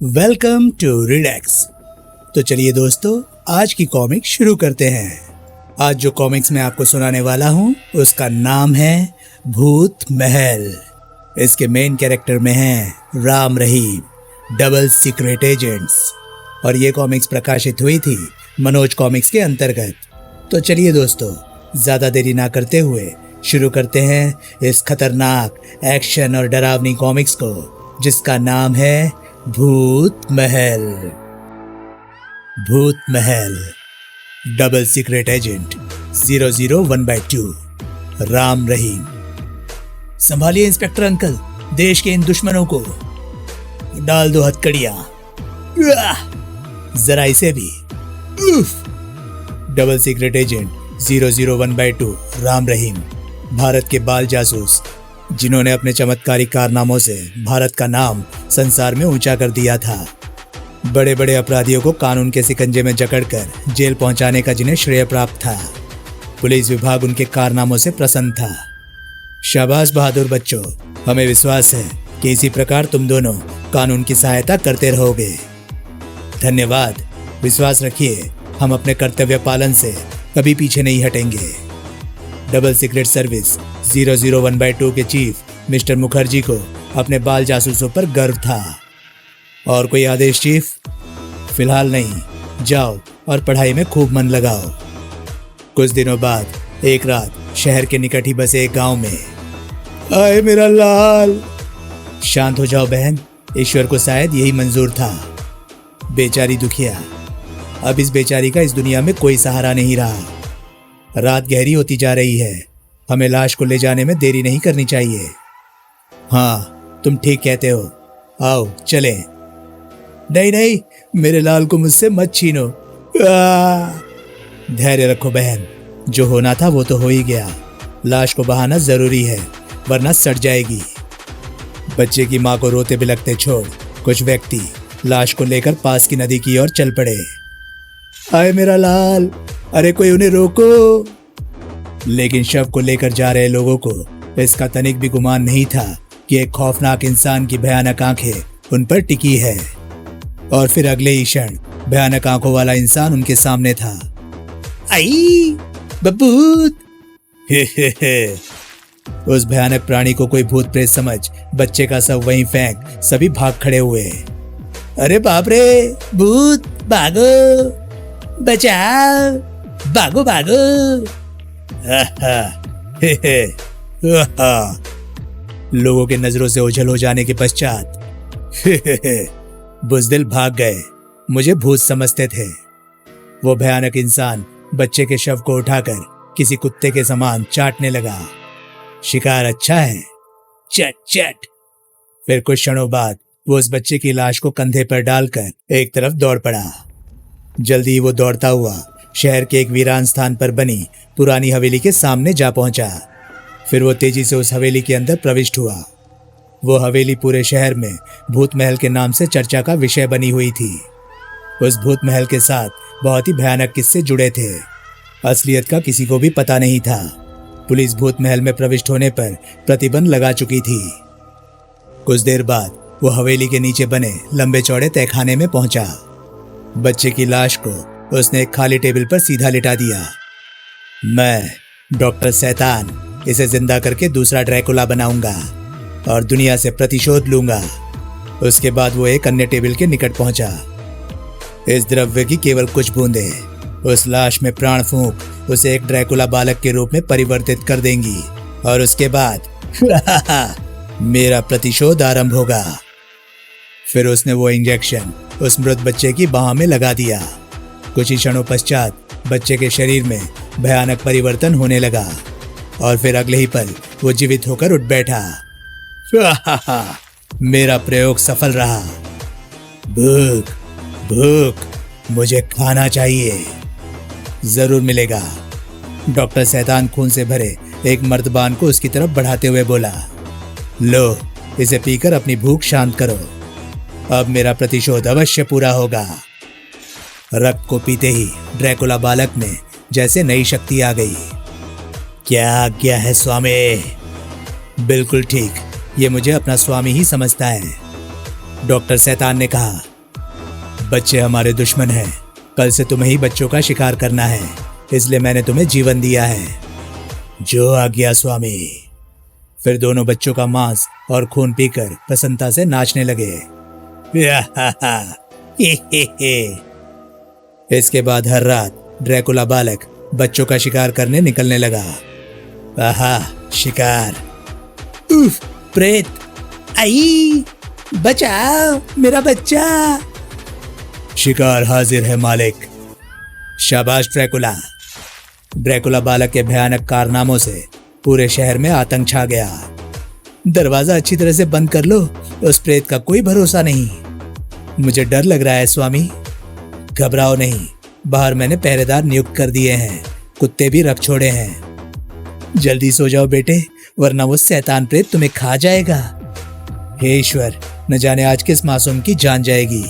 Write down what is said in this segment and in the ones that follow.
Welcome to relax. तो चलिए दोस्तों, आज की कॉमिक शुरू करते हैं। आज जो कॉमिक्स मैं आपको सुनाने वाला हूँ उसका नाम है भूत महल। इसके मेन कैरेक्टर में हैं Ram Rahim, double secret agents, और ये कॉमिक्स प्रकाशित हुई थी मनोज कॉमिक्स के अंतर्गत। तो चलिए दोस्तों, ज़्यादा देरी ना करते हुए शुरू करते हैं इस खतरनाक एक्शन और डरावनी कॉमिक्स को, जिसका नाम है भूत महल। भूत महल, double secret agent 001/2, Ram Rahim. संभालिए inspector uncle, देश के इन दुश्मनों को। डाल दो हथकड़ियां, जरा इसे भी। Double secret agent 001/2 Ram Rahim Bharat के बाल जासूस, जिन्होंने अपने चमत्कारी कारनामों से भारत का नाम संसार में ऊंचा कर दिया था। बड़े बड़े अपराधियों को कानून के सिकंजे में जकड़कर जेल पहुंचाने का जिन्हें श्रेय प्राप्त था। पुलिस विभाग उनके कारनामों से प्रसन्न था। शाबाश बहादुर बच्चों, हमें विश्वास है कि इसी प्रकार तुम दोनों कानून की सहायता करते रहोगे। धन्यवाद। विश्वास रखिए, हम अपने कर्तव्य पालन से कभी पीछे नहीं हटेंगे। डबल सीक्रेट सर्विस 001/2 के चीफ मिस्टर मुखर्जी को अपने बाल जासूसों पर गर्व था। और कोई आदेश चीफ? फिलहाल नहीं, जाओ और पढ़ाई में खूब मन लगाओ। कुछ दिनों बाद एक रात शहर के निकट ही बसे एक गांव में, आए मेरा लाल। शांत हो जाओ बहन, ईश्वर को शायद यही मंजूर था। बेचारी दुखिया, अब इस बेचारी का इस दुनिया में कोई सहारा नहीं रहा। रात गहरी होती जा रही है, हमें लाश को ले जाने में देरी नहीं करनी चाहिए। हाँ, तुम ठीक कहते हो, आओ चलें। नहीं नहीं, मेरे लाल को मुझसे मत छीनो। धैर्य रखो बहन, जो होना था वो तो हो ही गया। लाश को बहाना जरूरी है, वरना सड़ जाएगी। बच्चे की माँ को रोते बिलखते छोड़ कुछ व्यक्ति लाश को लेकर पास की नदी की ओर चल पड़े। आए मेरा लाल, अरे कोई उन्हें रोको। लेकिन शव को लेकर जा रहे लोगों को इसका तनिक भी गुमान नहीं था कि एक खौफनाक इंसान की भयानक आंखें उन पर टिकी है। और फिर अगले ही क्षण भयानक आंखों वाला इंसान उनके सामने था। आई बबूत। उस भयानक प्राणी को कोई भूत प्रेत समझ बच्चे का सब वहीं फेंक सभी भाग खड़े हुए। अरे बाप रे, भूत, भागो, बचाओ, भागो भागो। लोगों के नजरों से ओझल हो जाने के पश्चात बुज़दिल भाग गए। मुझे भूत समझते थे। वो भयानक इंसान बच्चे के शव को उठाकर किसी कुत्ते के समान चाटने लगा। शिकार अच्छा है, चट चट। फिर कुछ क्षणों बाद वो उस बच्चे की लाश को कंधे पर डालकर एक तरफ दौड़ पड़ा। जल्दी ही वो दौड़ता हुआ शहर के एक वीरान स्थान पर बनी पुरानी हवेली के सामने जा पहुंचा। फिर वो तेजी से उस हवेली के अंदर प्रविष्ट हुआ। वो हवेली पूरे शहर में भूत महल के नाम से चर्चा का विषय बनी हुई थी। उस भूत महल के साथ बहुत ही भयानक किस्से जुड़े थे। असलियत का किसी को भी पता नहीं था। पुलिस भूत महल में प्रविष्ट होने पर प्रतिबंध लगा चुकी थी। कुछ देर बाद वो हवेली के नीचे बने लंबे चौड़े तहखाने में पहुंचा। बच्चे की लाश को उसने एक खाली टेबल पर सीधा लिटा दिया। मैं डॉक्टर शैतान इसे जिंदा करके दूसरा ड्रैकुला बनाऊंगा और दुनिया से प्रतिशोध लूंगा। उसके बाद वो एक अन्य टेबल के निकट पहुंचा। इस द्रव्य की केवल कुछ बूंदें उस लाश में प्राण फूंक उसे एक ड्रैकुला बालक के रूप में परिवर्तित कर देंगी, और उसके बाद मेरा प्रतिशोध आरंभ होगा। फिर उसने वो इंजेक्शन उस मृत बच्चे की बाह में लगा दिया। कुछ ही क्षणों पश्चात बच्चे के शरीर में भयानक परिवर्तन होने लगा, और फिर अगले ही पल वो जीवित होकर उठ बैठा। मेरा प्रयोग सफल रहा। भूख भूख, मुझे खाना चाहिए। जरूर मिलेगा। डॉक्टर शैतान खून से भरे एक मर्दबान को उसकी तरफ बढ़ाते हुए बोला, लो, इसे पीकर अपनी भूख शांत करो। अब मेरा प्रतिशोध अवश्य पूरा होगा। रक्त को पीते ही ड्रैकुला बालक में जैसे नई शक्ति आ गई। क्या आज्ञा है स्वामी? बिल्कुल ठीक, ये मुझे अपना स्वामी ही समझता है। डॉक्टर शैतान ने कहा, बच्चे हमारे दुश्मन हैं। कल से तुम्हें ही बच्चों का शिकार करना है, इसलिए मैंने तुम्हें जीवन दिया है। जो आज्ञा स्वामी। फिर दोनों बच्चों का मांस और खून पीकर प्रसन्नता से नाचने लगे। इसके बाद हर रात ड्रैकुला बालक बच्चों का शिकार करने निकलने लगा। आहा, शिकार। उफ, प्रेत। आई, बचाओ मेरा बच्चा। शिकार हाजिर है मालिक। शाबाश ड्रैकुला। ड्रैकुला बालक के भयानक कारनामों से पूरे शहर में आतंक छा गया। दरवाजा अच्छी तरह से बंद कर लो, उस प्रेत का कोई भरोसा नहीं। मुझे डर लग रहा है स्वामी। घबराओ नहीं, बाहर मैंने पहरेदार नियुक्त कर दिए हैं, कुत्ते भी रख छोड़े हैं। जल्दी सो जाओ बेटे, वरना वो शैतान प्रेत तुम्हें खा जाएगा। हे ईश्वर, न जाने आज किस मासूम की जान जाएगी।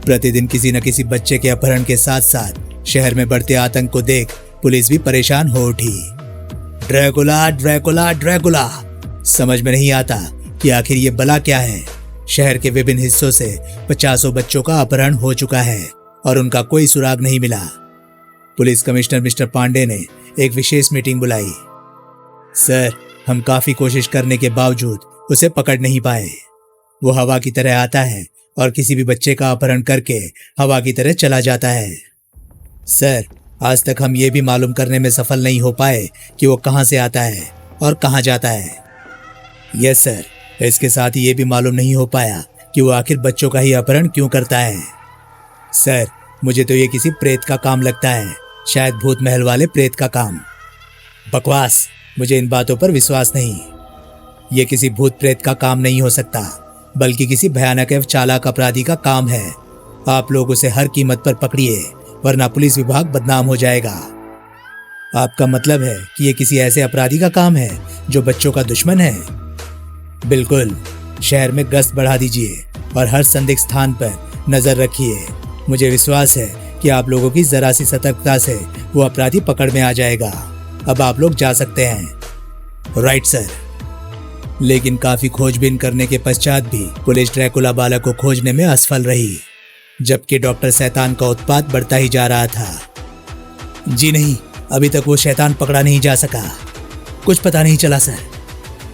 प्रतिदिन किसी न किसी बच्चे के अपहरण के साथ साथ शहर में बढ़ते आतंक को देख पुलिस भी परेशान हो उठी। Dracula, Dracula, Dracula. समझ में नहीं आता कि आखिर ये बला क्या है। शहर के विभिन्न हिस्सों से 50 बच्चों का अपहरण हो चुका है और उनका कोई सुराग नहीं मिला। पुलिस कमिश्नर मिस्टर पांडे ने एक विशेष मीटिंग बुलाई। सर, हम काफी कोशिश करने के बावजूद उसे पकड़ नहीं पाए। वो हवा की तरह आता है और किसी भी बच्चे का अपहरण करके हवा की तरह चला जाता है। सर, आज तक हम ये भी मालूम करने में सफल नहीं हो पाए कि वो कहाँ से आता है और कहाँ जाता है। यस सर, इसके साथ ही ये भी मालूम नहीं हो पाया कि वो आखिर बच्चों का ही अपहरण क्यों करता है। सर, मुझे तो ये किसी प्रेत का काम लगता है, शायद भूत महल वाले प्रेत का काम। बकवास, मुझे इन बातों पर विश्वास नहीं। ये किसी भूत प्रेत का काम नहीं हो सकता, बल्कि किसी भयानक एवं चालाक अपराधी का काम है। आप लोग उसे हर कीमत पर पकड़िए, वरना पुलिस विभाग बदनाम हो जाएगा। आपका मतलब है कि ये किसी ऐसे अपराधी का काम है जो बच्चों का दुश्मन है? बिल्कुल। शहर में गश्त बढ़ा दीजिए और हर संदिग्ध स्थान पर नजर रखिए। मुझे विश्वास है कि आप लोगों की जरा सी सतर्कता से वो अपराधी पकड़ में आ जाएगा। अब आप लोग जा सकते हैं। Right sir. लेकिन काफी खोजबीन करने के पश्चात भी पुलिस ड्रैकुला बालक को खोजने में असफल रही, जबकि डॉक्टर शैतान का उत्पात बढ़ता ही जा रहा था। जी नहीं, अभी तक वो शैतान पकड़ा नहीं जा सका। कुछ पता नहीं चला सर।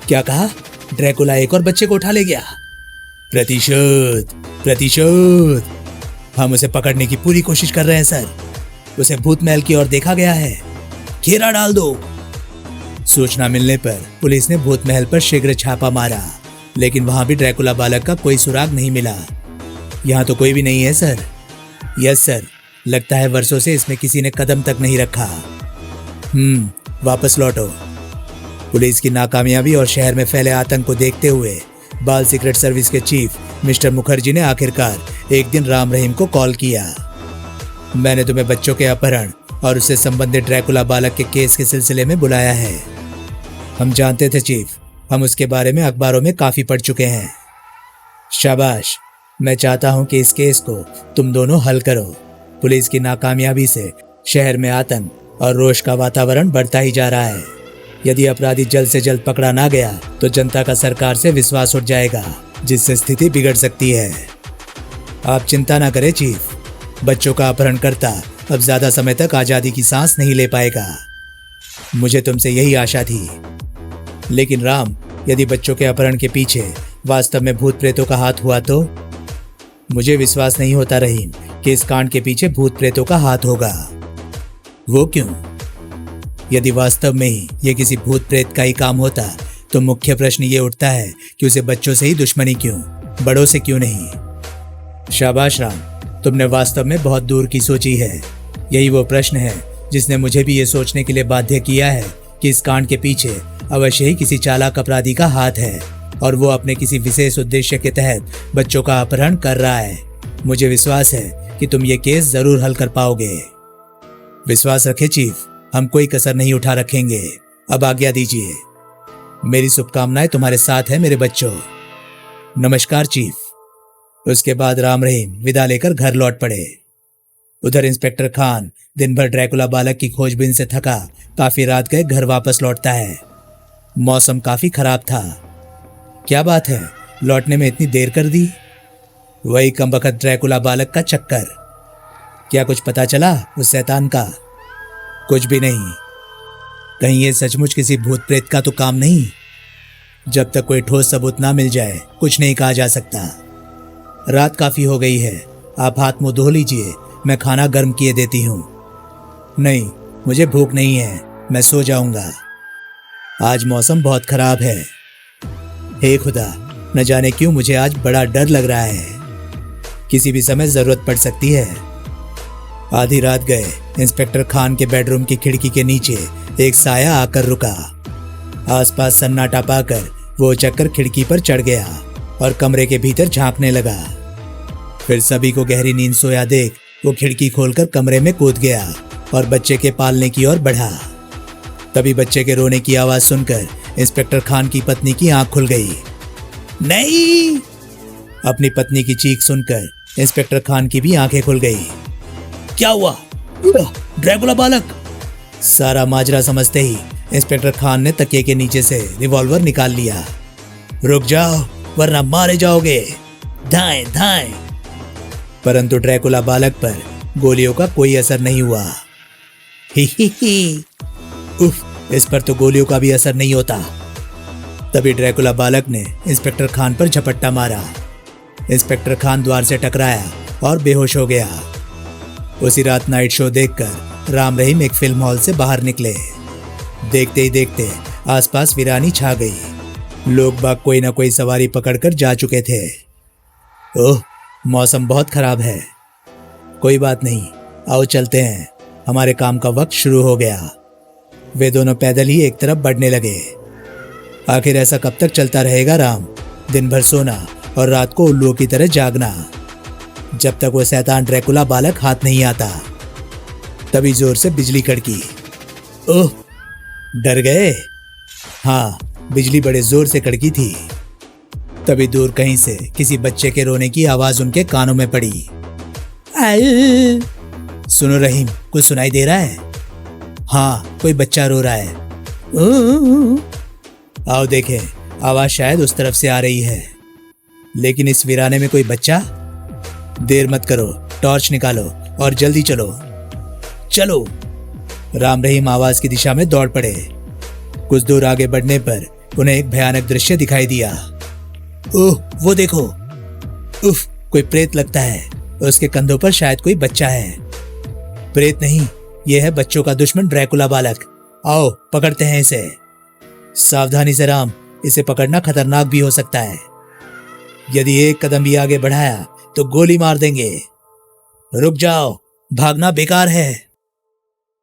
क्या कहा? ड्रैकुला एक और बच्चे को उठा ले गया? प्रतिशोध, प्रतिशोध। हम उसे पकड़ने की पूरी कोशिश कर रहे हैं सर। उसे भूत महल की ओर देखा गया है। घेरा डाल दो। सूचना मिलने पर पुलिस ने भूत महल पर शीघ्र छापा मारा, लेकिन वहां भी ड्रैकुला बालक का कोई सुराग नहीं मिला। यहाँ तो कोई भी नहीं है सर। यस सर, लगता है वर्षों से इसमें किसी ने कदम तक नहीं रखा। वापस लौटो। पुलिस की नाकामयाबी और शहर में फैले आतंक को देखते हुए बाल सीक्रेट सर्विस के चीफ मिस्टर मुखर्जी ने आखिरकार एक दिन राम रहीम को कॉल किया। मैंने तुम्हें बच्चों के अपहरण और उससे संबंधित ड्रैकुला बालक के केस के सिलसिले में बुलाया है। हम जानते थे चीफ, हम उसके बारे में अखबारों में काफी पढ़ चुके हैं। शाबाश। मैं चाहता हूं कि इस केस को तुम दोनों हल करो। पुलिस की नाकामयाबी से शहर में आतंक और रोष का वातावरण बढ़ता ही जा रहा है। यदि अपराधी जल्द से जल्द पकड़ा ना गया तो जनता का सरकार से विश्वास उठ जाएगा, जिससे स्थिति बिगड़ सकती है। आप चिंता ना करें चीफ, बच्चों का अपहरणकर्ता अब ज्यादा समय तक आजादी की सांस नहीं ले पाएगा। मुझे तुमसे यही आशा थी। लेकिन राम, यदि बच्चों के अपहरण के पीछे वास्तव में भूत प्रेतों का हाथ हुआ तो? मुझे विश्वास नहीं होता रहीम कि इस कांड के पीछे भूत प्रेतों का हाथ होगा। वो क्यों? यदि वास्तव में ही ये किसी भूत प्रेत का ही काम होता तो मुख्य प्रश्न ये उठता है कि उसे बच्चों से ही दुश्मनी क्यों, बड़ों से क्यों नहीं? शाबाश राम, तुमने वास्तव में बहुत दूर की सोची है। यही वो प्रश्न है जिसने मुझे भी ये सोचने के लिए बाध्य किया है कि इस कांड के पीछे अवश्य ही किसी चालाक अपराधी का हाथ है और वो अपने किसी विशेष उद्देश्य के तहत बच्चों का अपहरण कर रहा है। मुझे विश्वास है कि तुम ये केस जरूर हल कर पाओगे। विश्वास रखे चीफ, हम कोई कसर नहीं उठा रखेंगे। अब आज्ञा दीजिए। मेरी शुभकामनाएं तुम्हारे साथ है मेरे बच्चों। नमस्कार चीफ। उसके बाद राम रहीम विदा लेकर घर लौट पड़े। उधर इंस्पेक्टर खान दिन भर ड्रैकुला बालक की खोजबीन से थका काफी रात गए घर वापस लौटता है। मौसम काफी खराब था। क्या बात है, लौटने में इतनी देर कर दी? वही कमबख्त ड्रैकुला बालक का चक्कर। क्या कुछ पता चला उस शैतान का? कुछ भी नहीं। कहीं ये सचमुच किसी भूत प्रेत का तो काम नहीं? जब तक कोई ठोस सबूत ना मिल जाए कुछ नहीं कहा जा सकता। रात काफी हो गई है, आप हाथ मुंह धो लीजिए, मैं खाना गर्म किए देती हूँ। नहीं, मुझे भूख नहीं है, मैं सो जाऊंगा। आज मौसम बहुत खराब है। हे खुदा, न जाने क्यों मुझे आज बड़ा डर लग रहा है। किसी भी समय जरूरत पड़ सकती है। आधी रात गए इंस्पेक्टर खान के बेडरूम की खिड़की के नीचे एक साया आकर रुका। आसपास सन्नाटा पाकर वो चक्कर खिड़की पर चढ़ गया और कमरे के भीतर झांकने लगा। फिर सभी को गहरी नींद सोया देख वो खिड़की खोलकर कमरे में कूद गया और बच्चे के पालने की ओर बढ़ा। तभी बच्चे के रोने की आवाज सुनकर इंस्पेक्टर खान की पत्नी की आंख खुल गई। नहीं! अपनी पत्नी की चीख सुनकर इंस्पेक्टर खान की भी आंखें खुल गई। क्या हुआ? ड्रैकुला बालक! सारा माजरा समझते ही इंस्पेक्टर खान ने तकिए के नीचे से रिवॉल्वर निकाल लिया। रुक जाओ वरना मारे जाओगे, धाएं धाएं। परंतु ड्रैकुला बालक पर गोलियों का कोई असर नहीं हुआ। ही। उफ, इस पर तो गोलियों का भी असर नहीं होता। तभी ड्रैकुला बालक ने इंस्पेक्टर खान पर झपट्टा मारा। इंस्पेक्टर खान द्वार से टकराया और बेहोश हो गया। उसी रात नाइट शो देखकर राम रहीम एक फिल्म हॉल से बाहर निकले। देखते ही देखते आसपास वीरानी छा गई। लोग बाग कोई ना कोई सवारी पकड़कर जा चुके थे। ओह, मौसम बहुत खराब है। कोई बात नहीं, आओ चलते हैं, हमारे काम का वक्त शुरू हो गया। वे दोनों पैदल ही एक तरफ बढ़ने लगे। आखिर ऐसा कब तक चलता रहेगा राम? दिन भर सोना और रात को उल्लुओं की तरह जागना, जब तक वो शैतान ड्रैकुला बालक हाथ नहीं आता। तभी जोर से बिजली कड़की। ओह, डर गए? हाँ, बिजली बड़े जोर से कड़की थी। तभी दूर कहीं से किसी बच्चे के रोने की आवाज उनके कानों में पड़ी। सुनो रहीम, कुछ सुनाई दे रहा है? हाँ, कोई बच्चा रो रहा है। आओ देखें, आवाज शायद उस तरफ से आ रही है। लेकिन इस वीराने में कोई बच्चा? देर मत करो, टॉर्च निकालो और जल्दी चलो। चलो। राम रहीम आवाज की दिशा में दौड़ पड़े। कुछ दूर आगे बढ़ने पर उन्हें एक भयानक दृश्य दिखाई दिया। ओह, वो देखो! उफ, कोई प्रेत लगता है। उसके कंधों पर शायद कोई बच्चा है। प्रेत नहीं, यह है बच्चों का दुश्मन ड्रैकुला बालक। आओ पकड़ते हैं इसे। सावधानी से राम, इसे पकड़ना खतरनाक भी हो सकता है। यदि एक कदम भी आगे बढ़ाया तो गोली मार देंगे। रुक जाओ, भागना बेकार है।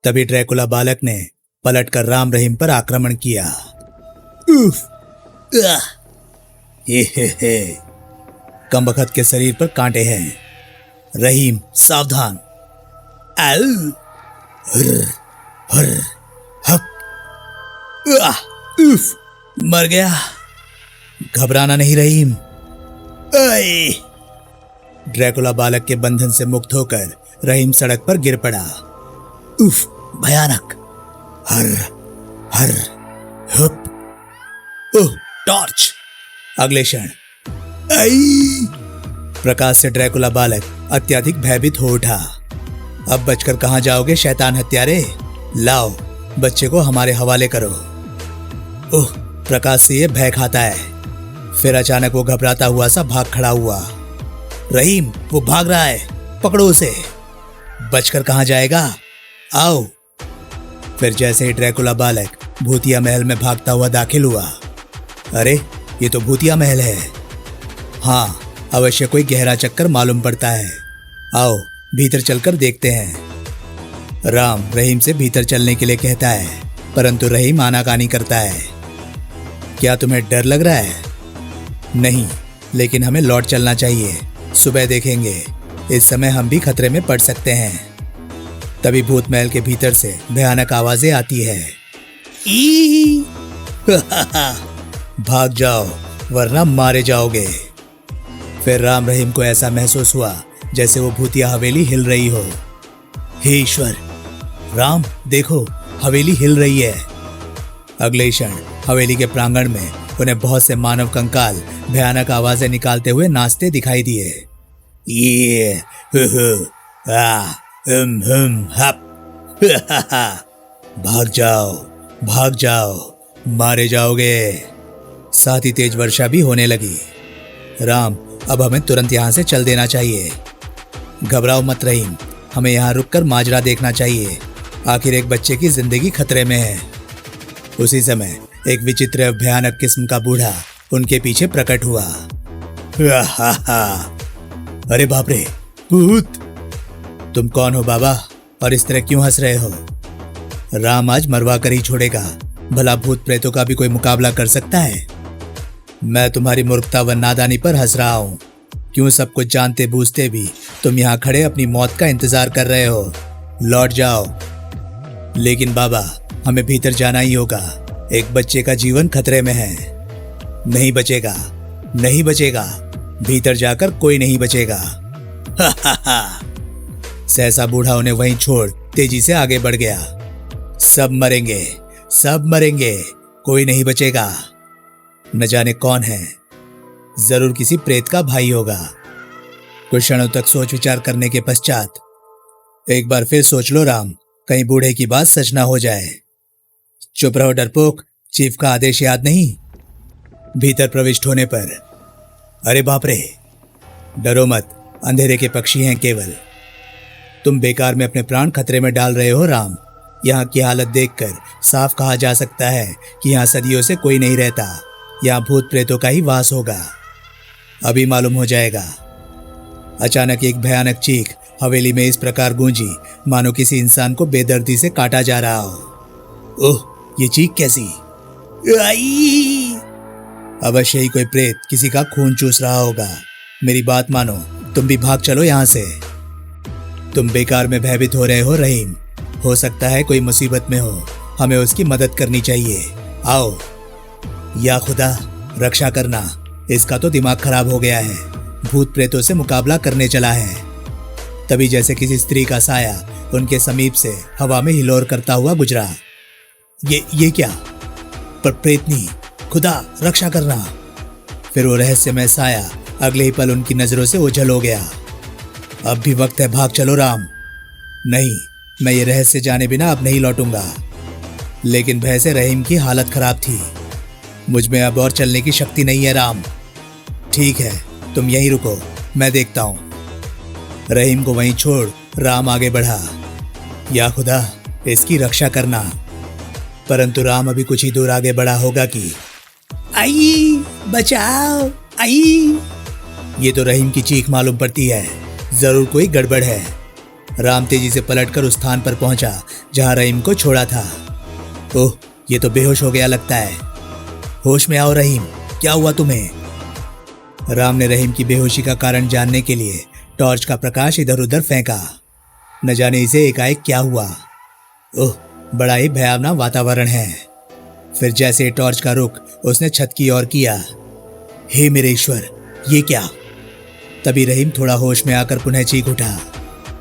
तभी ड्रैकुला बालक ने पलटकर राम रहीम पर आक्रमण किया। उफ! हे। कमबख्त के शरीर पर कांटे हैं। रहीम सावधान। उफ, मर गया। घबराना नहीं रहीम। ड्रैकुला बालक के बंधन से मुक्त होकर रहीम सड़क पर गिर पड़ा। उफ, भयानक। हर हर हुप। ओह, टॉर्च। अगले क्षण प्रकाश से ड्रैकुला बालक अत्यधिक भयभीत हो उठा। अब बचकर कहां जाओगे शैतान हत्यारे? लाओ, बच्चे को हमारे हवाले करो। ओह, प्रकाश से ये भय खाता है। फिर अचानक वो घबराता हुआ सा भाग खड़ा हुआ। रहीम, वो भाग रहा है, पकड़ो उसे। बचकर कहां जाएगा? आओ। फिर जैसे ही ड्रैकुला बालक भूतिया महल में भागता हुआ दाखिल हुआ। अरे, ये तो भूतिया महल है। हाँ, अवश्य कोई गहरा चक्कर मालूम पड़ता है। आओ भीतर चलकर देखते हैं। राम रहीम से भीतर चलने के लिए कहता है, परंतु रहीम आनाकानी करता है। क्या तुम्हें डर लग रहा है? नहीं, लेकिन हमें लौट चलना चाहिए। सुबह देखेंगे, इस समय हम भी खतरे में पड़ सकते हैं। तभी भूत महल के भीतर से भयानक आवाजें आती है। भाग जाओ वरना मारे जाओगे। फिर राम रहीम को ऐसा महसूस हुआ जैसे वो भूतिया हवेली हिल रही हो। हे ईश्वर! राम, देखो, हवेली हिल रही है। अगले क्षण हवेली के प्रांगण में उन्हें बहुत से मानव कंकाल भयानक आवाजें निकालते हुए नाचते दिखाई दिए। ये आ हप भाग जाओ, भाग जाओ, मारे जाओगे। साथ ही तेज वर्षा भी होने लगी। राम, अब हमें तुरंत यहाँ से चल देना चाहिए। घबराओ मत रहीम, हमें यहाँ रुककर माजरा देखना चाहिए। आखिर एक बच्चे की जिंदगी खतरे में है। उसी समय एक विचित्र भयानक किस्म का बूढ़ा उनके पीछे प्रकट हुआ। अरे बाप रे, भूत! तुम कौन हो बाबा, और इस तरह क्यों हंस रहे हो? राम आज मरवा कर ही छोड़ेगा। भला भूत प्रेतों का भी कोई मुकाबला कर सकता है? मैं तुम्हारी मूर्खता व नादानी पर हंस रहा हूँ। क्यों सब कुछ जानते बूझते भी तुम यहाँ खड़े अपनी मौत का इंतजार कर रहे हो? लौट जाओ। लेकिन बाबा, हमें भीतर जाना ही होगा। एक बच्चे का जीवन खतरे में है। नहीं बचेगा, नहीं बचेगा। भीतर जाकर कोई नहीं बचेगा। सहसा बूढ़ा उन्हें वहीं छोड़ तेजी से आगे बढ़ गया। सब मरेंगे, सब मरेंगे, कोई नहीं बचेगा। न जाने कौन है, जरूर किसी प्रेत का भाई होगा। कुछ क्षणों तक सोच विचार करने के पश्चात, एक बार फिर सोच लो राम, कहीं बूढ़े की बात सच ना हो जाए। चुप रहो डरपोक, चीफ का आदेश याद नहीं? भीतर प्रविष्ट होने पर, अरे बाप रे, डरो मत, अंधेरे के पक्षी हैं केवल। तुम बेकार में अपने प्राण खतरे में डाल रहे हो राम। यहाँ की हालत देखकर साफ कहा जा सकता है कि यहाँ सदियों से कोई नहीं रहता। यहाँ भूत प्रेतों का ही वास होगा। अभी मालूम हो जाएगा। अचानक एक भयानक चीख हवेली में इस प्रकार गूंजी मानो किसी इंसान को बेदर्दी से काटा जा रहा हो। ओह, ये चीख कैसी? आई! अवश्य ही कोई प्रेत किसी का खून चूस रहा होगा। मेरी बात मानो, तुम भी भाग चलो यहाँ से। तुम बेकार में भयभीत हो रहे हो रहीम। हो सकता है कोई मुसीबत में हो, हमें उसकी मदद करनी चाहिए। आओ। या खुदा, रक्षा करना। इसका तो दिमाग खराब हो गया है। भूत प्रेतों से मुकाबला करने चला है। तभी जैसे किसी स्त्री का साया उनके समीप से हवा में हिलोर करता हुआ गुजरा। ये क्या? पर प्रेतनी, खुदा रक्षा करना। फिर वो रहस्यमय साया अगले ही पल उनकी नजरों से ओझल हो गया। अब भी वक्त है, भाग चलो राम। नहीं, मैं ये रहस्य जाने बिना अब नहीं लौटूंगा। लेकिन भय से रहीम की हालत खराब थी। मुझ में अब और चलने की शक्ति नहीं है राम। ठीक है, तुम यहीं रुको, मैं देखता हूं। रहीम को वहीं छोड़ राम आगे बढ़ा। या खुदा, इसकी रक्षा करना। परंतु राम अभी कुछ ही दूर आगे बढ़ा होगा कि आई, बचाओ, आई! ये तो रहीम की चीख मालूम पड़ती है। जरूर कोई गड़बड़ है। राम तेजी से पलटकर उस स्थान पर पहुंचा जहां रहीम को छोड़ा था। ओह, ये तो बेहोश हो गया लगता है। होश में आओ रहीम, क्या हुआ तुम्हें? राम ने रहीम की बेहोशी का कारण जानने के लिए टॉर्च का प्रकाश इधर उधर फेंका। न जाने इसे एकाएक क्या हुआ। ओह, बड़ा ही भयावना वातावरण है। फिर जैसे टॉर्च का रुख उसने छत की ओर किया। हे मेरे ईश्वर, ये क्या? तभी रहीम थोड़ा होश में आकर पुनः चीख उठा।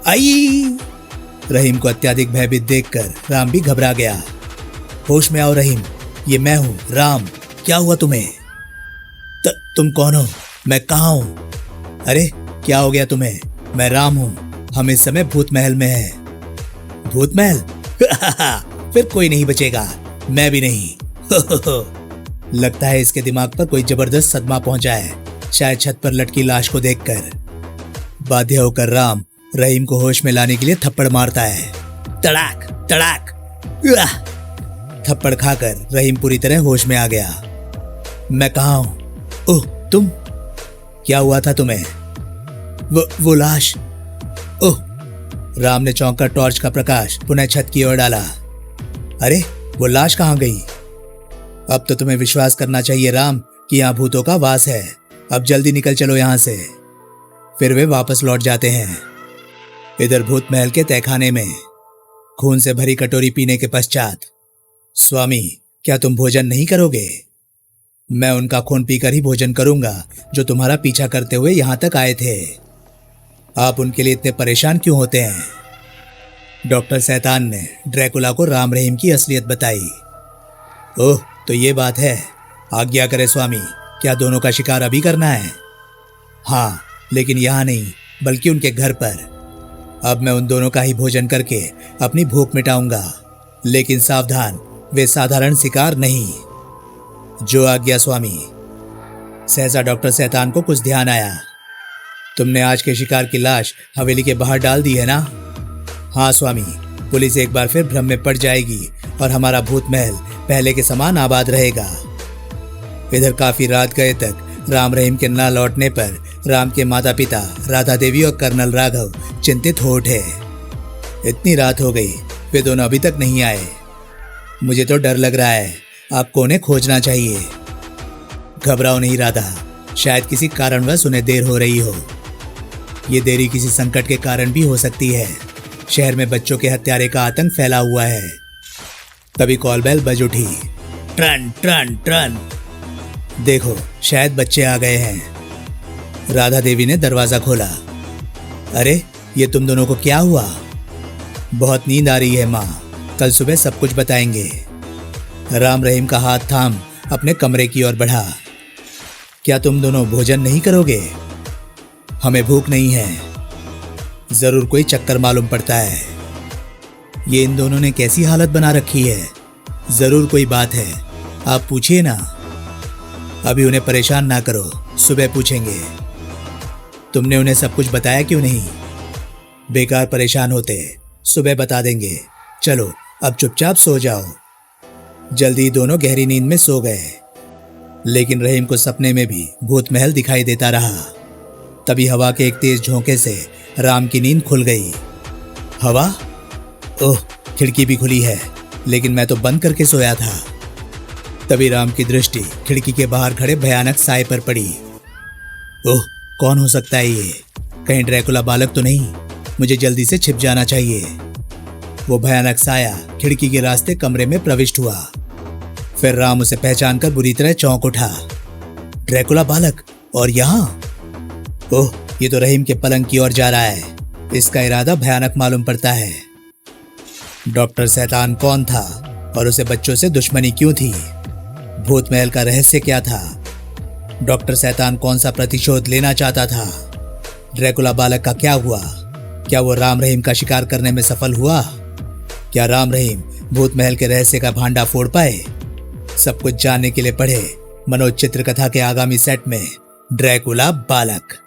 आई! रहीम को अत्यधिक भयभीत देखकर राम भी घबरा गया। होश में आओ रहीम, ये मैं हूं राम। क्या हुआ तुम्हें? तुम कौन हो? मैं कहाँ हूं? अरे क्या हो गया तुम्हें? मैं राम हूं। हम इस समय भूत महल में हैं। भूत महल? फिर कोई नहीं बचेगा, मैं भी नहीं। लगता है इसके दिमाग पर कोई जबरदस्त सदमा पहुंचा है, शायद छत पर लटकी लाश को देखकर। बाध्य होकर राम रहीम को होश में लाने के लिए थप्पड़ मारता है। तड़ाक तड़ाक। थप्पड़ खाकर रहीम पूरी तरह होश में आ गया। मैं कहाँ हूं? ओह, तुम! क्या हुआ था तुम्हें? वो लाश। ओह! राम ने चौंक कर टॉर्च का प्रकाश पुनः छत की ओर डाला। अरे, वो लाश कहाँ गई? अब तो तुम्हें विश्वास करना चाहिए राम कि यहाँ भूतों का वास है। अब जल्दी निकल चलो यहाँ से। फिर वे वापस लौट जाते हैं। इधर भूत महल के तहखाने में खून से भरी कटोरी पीने के पश्चात, स्वामी, क्या तुम भोजन नहीं करोगे? मैं उनका खून पीकर ही भोजन करूंगा जो तुम्हारा पीछा करते हुए यहाँ तक आए थे। आप उनके लिए इतने परेशान क्यों होते हैं? डॉक्टर शैतान ने ड्रैकुला को राम रहीम की असलियत बताई। ओह, तो ये बात है। आज्ञा करे स्वामी, क्या दोनों का शिकार अभी करना है? हाँ, लेकिन यहाँ नहीं, बल्कि उनके घर पर। अब मैं उन दोनों का ही भोजन करके अपनी भूख मिटाऊंगा, लेकिन सावधान, वे साधारण शिकार नहीं। जो आज्ञा स्वामी। सहसा डॉक्टर शैतान को कुछ ध्यान आया। तुमने आज के शिकार की लाश हवेली के बाहर डाल दी है ना? हाँ स्वामी, पुलिस एक बार फिर भ्रम में पड़ जाएगी और हमारा भूत महल पहले के समान आबाद रहेगा। इधर काफी रात गए तक राम रहीम के न लौटने पर राम के माता पिता राधा देवी और कर्नल राघव चिंतित हो उठे। इतनी रात हो गई, वे दोनों अभी तक नहीं आए। मुझे तो डर लग रहा है, आपको उन्हें खोजना चाहिए। घबराओ नहीं राधा, शायद किसी कारणवश उन्हें देर हो रही हो। ये देरी किसी संकट के कारण भी हो सकती है। शहर में बच्चों के हत्यारे का आतंक फैला हुआ है। तभी कॉल बेल बज उठी। Turn turn turn. देखो, शायद बच्चे आ गए हैं। राधा देवी ने दरवाजा खोला। अरे, ये तुम दोनों को क्या हुआ? बहुत नींद आ रही है माँ, कल सुबह सब कुछ बताएंगे। राम रहीम का हाथ थाम अपने कमरे की ओर बढ़ा। क्या तुम दोनों भोजन नहीं करोगे? हमें भूख नहीं है। जरूर कोई चक्कर मालूम पड़ता है। ये इन दोनों ने कैसी हालत बना रखी है? जरूर कोई बात है, आप पूछिए ना। अभी उन्हें परेशान ना करो, सुबह पूछेंगे। तुमने उन्हें सब कुछ बताया क्यों नहीं? बेकार परेशान होते, सुबह बता देंगे। चलो अब चुपचाप सो जाओ। जल्दी दोनों गहरी नींद में सो गए, लेकिन रहीम को सपने में भी भूत महल दिखाई देता रहा। तभी हवा के एक तेज झोंके से राम की नींद खुल गई। हवा? ओह, खिड़की भी खुली है, लेकिन मैं तो बंद करके सोया था। तभी राम की दृष्टि खिड़की के बाहर खड़े भयानक साए पर पड़ी। ओह, कौन हो सकता है ये? कहीं ड्रैकुला बालक तो नहीं? मुझे जल्दी से छिप जाना चाहिए। वो भयानक साया खिड़की के रास्ते कमरे में प्रविष्ट हुआ। फिर राम उसे पहचान कर बुरी तरह चौंक उठा। ड्रैकुला बालक, और यहाँ? ओह, ये तो रहीम के पलंग की ओर जा रहा है। इसका इरादा भयानक मालूम पड़ता है। डॉक्टर शैतान कौन था और उसे बच्चों से दुश्मनी क्यों थी? भूत महल का रहस्य क्या था? डॉक्टर शैतान कौन सा प्रतिशोध लेना चाहता था? ड्रैकुला बालक का क्या हुआ? क्या वो राम रहीम का शिकार करने में सफल हुआ? क्या राम रहीम भूत महल के रहस्य का भांडा फोड़ पाए? सब कुछ जानने के लिए पढ़े मनोज चित्र कथा के आगामी सेट में ड्रैकुला बालक।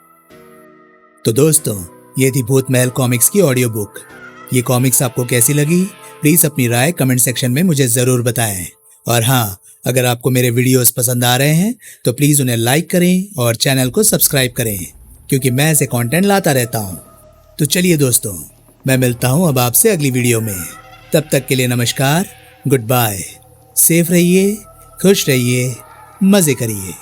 तो दोस्तों, ये थी भूत महल कॉमिक्स की ऑडियो बुक। ये कॉमिक्स आपको कैसी लगी? प्लीज अपनी राय कमेंट सेक्शन में मुझे जरूर बताएं। और हाँ, अगर आपको मेरे वीडियोस पसंद आ रहे हैं तो प्लीज उन्हें लाइक करें और चैनल को सब्सक्राइब करें, क्योंकि मैं ऐसे कंटेंट लाता रहता हूँ। तो चलिए दोस्तों, मैं मिलता हूँ अब आपसे अगली वीडियो में। तब तक के लिए नमस्कार, गुड बाय। सेफ रहिए, खुश रहिए, मजे करिए।